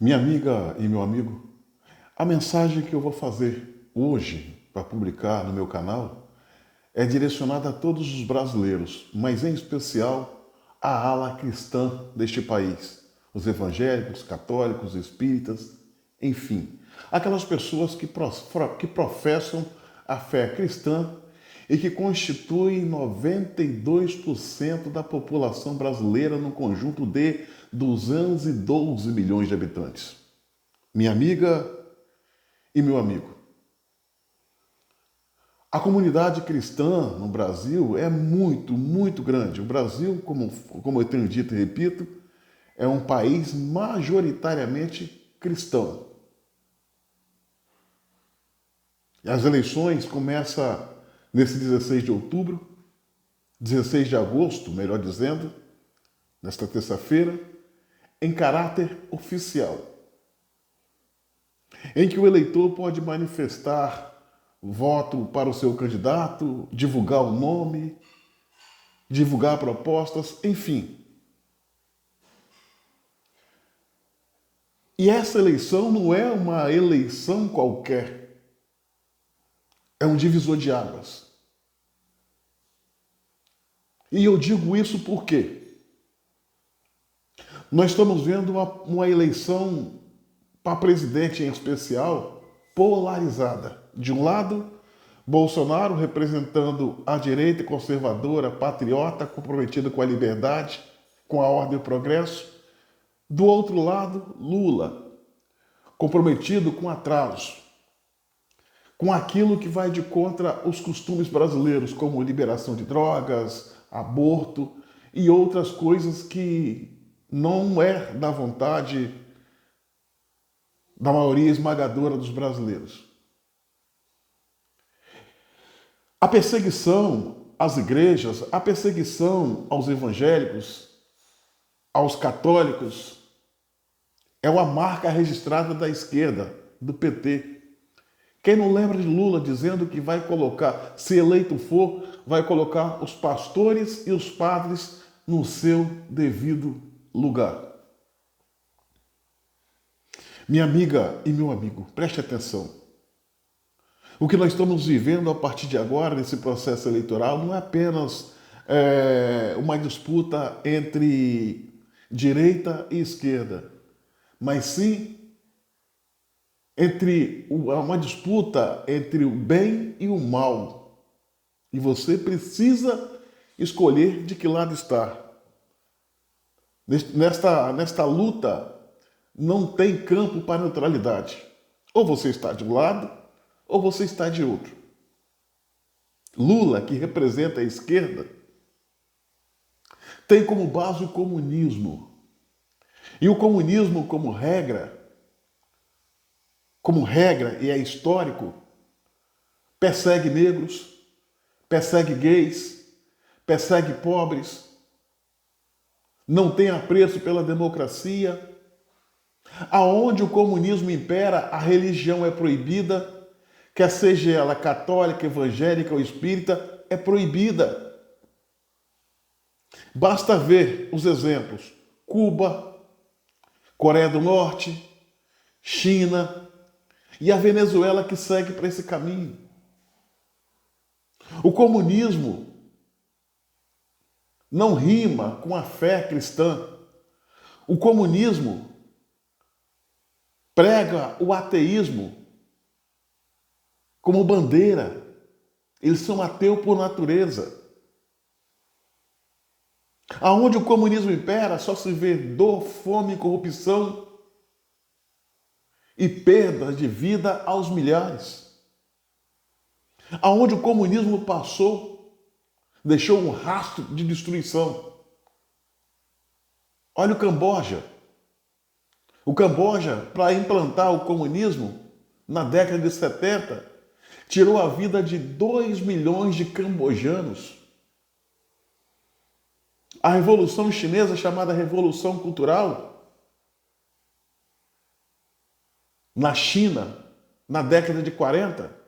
Minha amiga e meu amigo, a mensagem que eu vou fazer hoje para publicar no meu canal é direcionada a todos os brasileiros, mas em especial à ala cristã deste país, os evangélicos, católicos, espíritas, enfim, aquelas pessoas que professam a fé cristã e que constituem 92% da população brasileira no conjunto de 212 milhões de habitantes. Minha amiga e meu amigo, a comunidade cristã no Brasil é muito grande. O Brasil, como eu tenho dito e repito, é um país majoritariamente cristão. E as eleições começam nesse 16 de outubro, 16 de agosto, melhor dizendo, nesta terça-feira, em caráter oficial, em que o eleitor pode manifestar voto para o seu candidato, divulgar o nome, divulgar propostas, enfim. E essa eleição não é uma eleição qualquer, é um divisor de águas. E eu digo isso porque nós estamos vendo uma eleição para presidente em especial polarizada. De um lado, Bolsonaro representando a direita conservadora, patriota, comprometida com a liberdade, com a ordem e o progresso. Do outro lado, Lula, comprometido com atraso, com aquilo que vai de contra os costumes brasileiros, como liberação de drogas, aborto e outras coisas que não é da vontade da maioria esmagadora dos brasileiros. A perseguição às igrejas, a perseguição aos evangélicos, aos católicos, é uma marca registrada da esquerda, do PT. Quem não lembra de Lula dizendo que vai colocar, se eleito for, vai colocar os pastores e os padres no seu devido lugar. Minha amiga e meu amigo, preste atenção. O que nós estamos vivendo a partir de agora, nesse processo eleitoral, não é apenas uma disputa entre direita e esquerda, mas sim uma disputa entre o bem e o mal. E você precisa escolher de que lado está. Nesta luta, não tem campo para neutralidade. Ou você está de um lado, ou você está de outro. Lula, que representa a esquerda, tem como base o comunismo. E o comunismo, como regra, e é histórico, persegue negros, persegue gays, persegue pobres, não tem apreço pela democracia. Aonde o comunismo impera, a religião é proibida, quer seja ela católica, evangélica ou espírita, é proibida. Basta ver os exemplos: Cuba, Coreia do Norte, China e a Venezuela, que segue para esse caminho. O comunismo não rima com a fé cristã. O comunismo prega o ateísmo como bandeira. Eles são ateus por natureza. Aonde o comunismo impera, só se vê dor, fome, corrupção e perdas de vida aos milhares. Aonde o comunismo passou, deixou um rastro de destruição. Olha o Camboja. O Camboja, para implantar o comunismo, na década de 70, tirou a vida de 2 milhões de cambojanos. A Revolução Chinesa, chamada Revolução Cultural, na China, na década de 40,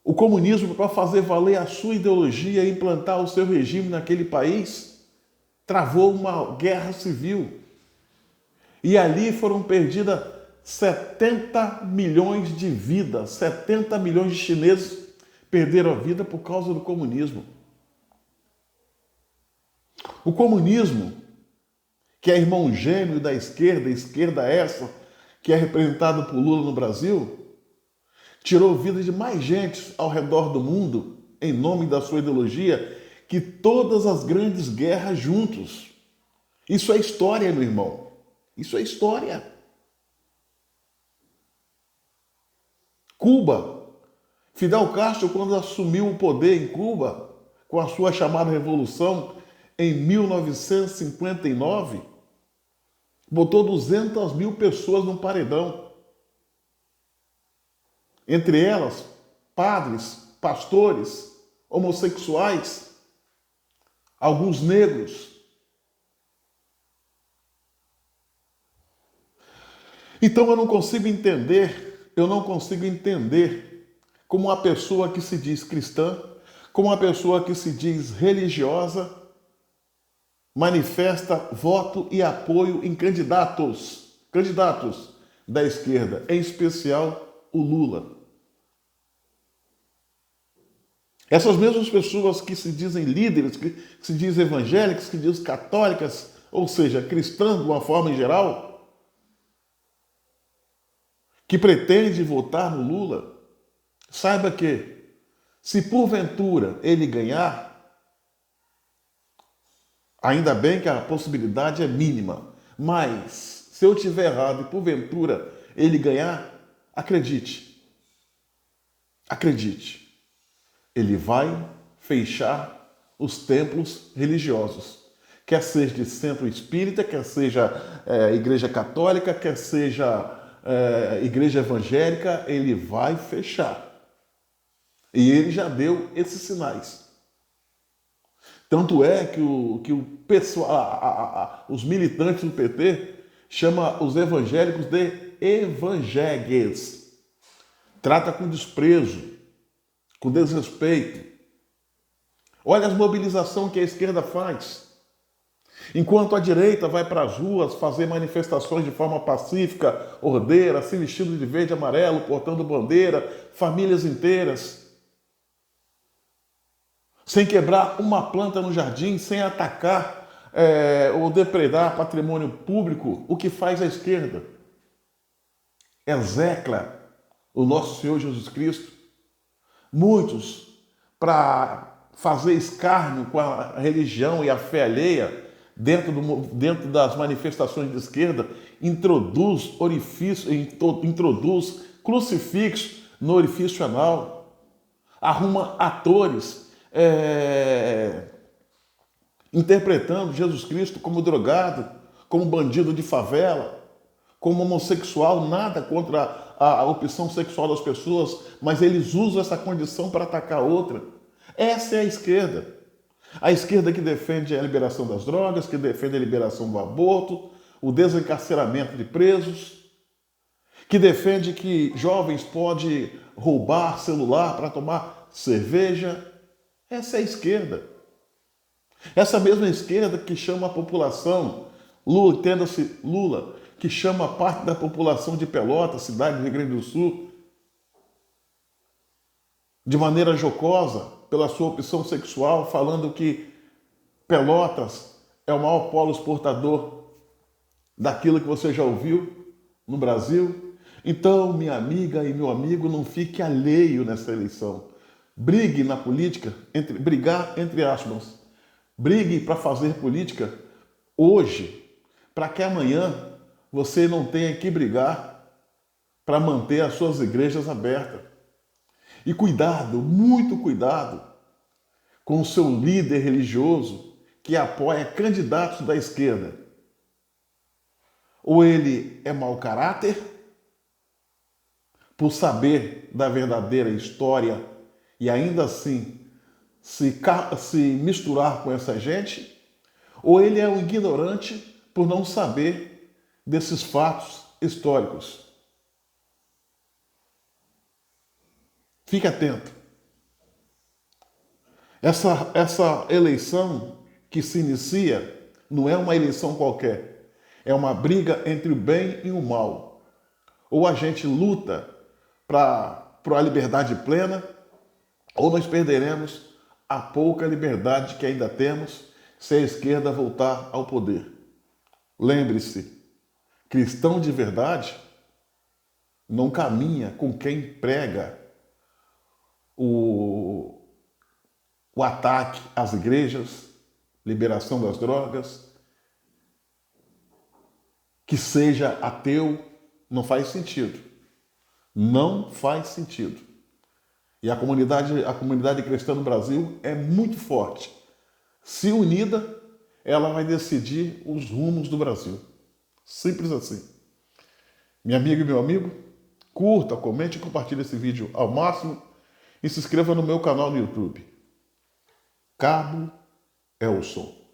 o comunismo, para fazer valer a sua ideologia e implantar o seu regime naquele país, travou uma guerra civil. E ali foram perdidas 70 milhões de vidas, 70 milhões de chineses perderam a vida por causa do comunismo. O comunismo, que é irmão gêmeo da esquerda essa, que é representada por Lula no Brasil, tirou vida de mais gente ao redor do mundo, em nome da sua ideologia, que todas as grandes guerras juntos. Isso é história, meu irmão. Isso é história. Cuba. Fidel Castro, quando assumiu o poder em Cuba, com a sua chamada Revolução, em 1959, botou 200 mil pessoas no paredão. Entre elas, padres, pastores, homossexuais, alguns negros. Então eu não consigo entender como uma pessoa que se diz cristã, como uma pessoa que se diz religiosa, manifesta voto e apoio em candidatos da esquerda, em especial o Lula. Essas mesmas pessoas que se dizem líderes, que se dizem evangélicas, que se dizem católicas, ou seja, cristãs de uma forma em geral, que pretende votar no Lula, saiba que, se porventura ele ganhar, ainda bem que a possibilidade é mínima, mas se eu tiver errado e porventura ele ganhar, acredite, ele vai fechar os templos religiosos, quer seja de centro espírita, quer seja igreja católica, quer seja igreja evangélica, ele vai fechar. E ele já deu esses sinais. Tanto é que o pessoal, os militantes do PT chama os evangélicos de evangegues. Trata com desprezo, com desrespeito. Olha as mobilizações que a esquerda faz. Enquanto a direita vai para as ruas fazer manifestações de forma pacífica, ordeira, se vestindo de verde e amarelo, portando bandeira, famílias inteiras, sem quebrar uma planta no jardim, sem atacar ou depredar patrimônio público, o que faz a esquerda? Execra o nosso Senhor Jesus Cristo. Muitos, para fazer escárnio com a religião e a fé alheia, dentro das manifestações de esquerda, introduz crucifixo no orifício anal, arruma atores interpretando Jesus Cristo como drogado, como bandido de favela, como homossexual, nada contra a opção sexual das pessoas, mas eles usam essa condição para atacar outra. Essa é a esquerda. A esquerda que defende a liberação das drogas, que defende a liberação do aborto, o desencarceramento de presos, que defende que jovens podem roubar celular para tomar cerveja. Essa é a esquerda. Essa mesma esquerda que chama a população, Lula, entenda-se Lula, que chama parte da população de Pelotas, cidade do Rio Grande do Sul, de maneira jocosa, pela sua opção sexual, falando que Pelotas é o maior polo exportador daquilo que você já ouviu no Brasil. Então, minha amiga e meu amigo, não fique alheio nessa eleição. Brigue na política, brigar entre aspas. Brigue para fazer política hoje, para que amanhã você não tenha que brigar para manter as suas igrejas abertas. E cuidado, muito cuidado com o seu líder religioso que apoia candidatos da esquerda. Ou ele é mau caráter, por saber da verdadeira história e ainda assim se misturar com essa gente, ou ele é um ignorante por não saber desses fatos históricos. Fique atento. Essa eleição que se inicia não é uma eleição qualquer. É uma briga entre o bem e o mal. Ou a gente luta para a liberdade plena, ou nós perderemos a pouca liberdade que ainda temos se a esquerda voltar ao poder. Lembre-se, cristão de verdade não caminha com quem prega o, o ataque às igrejas, liberação das drogas, que seja ateu, não faz sentido. Não faz sentido. E a comunidade cristã no Brasil é muito forte. Se unida, ela vai decidir os rumos do Brasil. Simples assim. Minha amiga e meu amigo, curta, comente e compartilhe esse vídeo ao máximo e se inscreva no meu canal no YouTube. Cabo é o som.